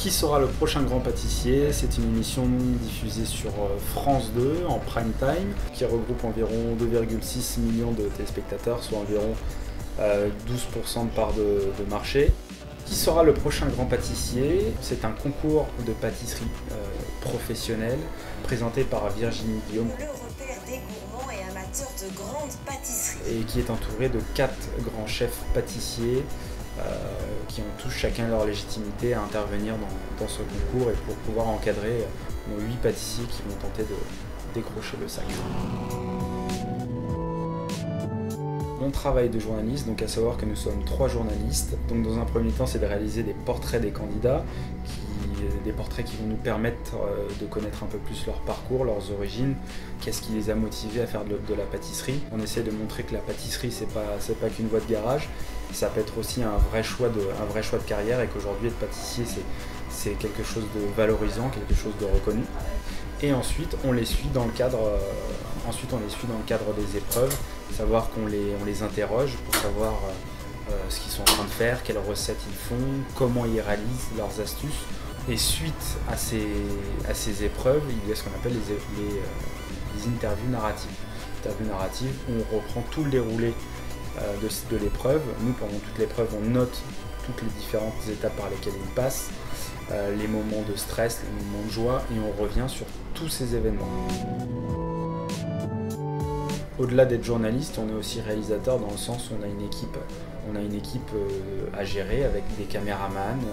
Qui sera le prochain grand pâtissier? C'est une émission diffusée sur France 2 en prime time qui regroupe environ 2,6 millions de téléspectateurs, soit environ 12% de part de marché. Qui sera le prochain grand pâtissier? C'est un concours de pâtisserie professionnelle présenté par Virginie Guillaume. Le repère des gourmands et amateurs de grandes pâtisseries. Et qui est entouré de 4 grands chefs pâtissiers qui ont tous chacun leur légitimité à intervenir dans ce concours et pour pouvoir encadrer nos 8 pâtissiers qui vont tenter de décrocher le sac. Mon travail de journaliste, donc à savoir que nous sommes 3 journalistes. Donc dans un premier temps, c'est de réaliser des portraits des candidats, des portraits qui vont nous permettre de connaître un peu plus leur parcours, leurs origines, qu'est-ce qui les a motivés à faire de la pâtisserie. On essaie de montrer que la pâtisserie, c'est pas qu'une voie de garage, ça peut être aussi un vrai choix de carrière et qu'aujourd'hui être pâtissier, c'est quelque chose de valorisant, quelque chose de reconnu. Et ensuite, on les suit dans le cadre des épreuves, savoir qu'on les interroge pour savoir ce qu'ils sont en train de faire, quelles recettes ils font, comment ils réalisent leurs astuces. Et suite à ces épreuves, il y a ce qu'on appelle les interviews narratives. Interviews narratives où on reprend tout le déroulé de l'épreuve. Nous, pendant toute l'épreuve, on note toutes les différentes étapes par lesquelles ils passent, les moments de stress, les moments de joie, et on revient sur tous ces événements. Au-delà d'être journaliste, on est aussi réalisateur dans le sens où on a une équipe à gérer avec des caméramans,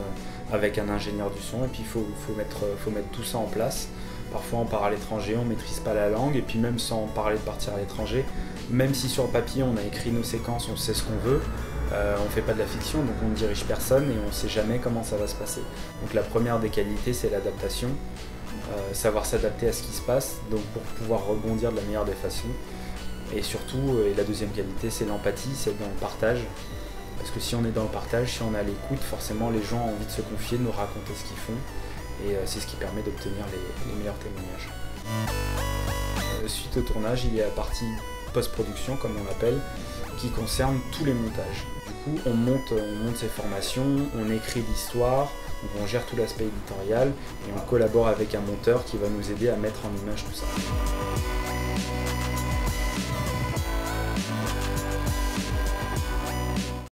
avec un ingénieur du son, et puis il faut mettre tout ça en place. Parfois on part à l'étranger, on ne maîtrise pas la langue, et puis même sans parler de partir à l'étranger, même si sur le papier on a écrit nos séquences, on sait ce qu'on veut, on ne fait pas de la fiction, donc on ne dirige personne et on ne sait jamais comment ça va se passer. Donc la première des qualités, c'est l'adaptation, savoir s'adapter à ce qui se passe, donc pour pouvoir rebondir de la meilleure des façons. Et surtout, et la deuxième qualité, c'est l'empathie, c'est dans le partage. Parce que si on est dans le partage, si on est à l'écoute, forcément les gens ont envie de se confier, de nous raconter ce qu'ils font. Et c'est ce qui permet d'obtenir les meilleurs témoignages. Suite au tournage, il y a la partie post-production, comme on l'appelle, qui concerne tous les montages. Du coup, on monte ces formations, on écrit l'histoire, on gère tout l'aspect éditorial et on collabore avec un monteur qui va nous aider à mettre en image tout ça.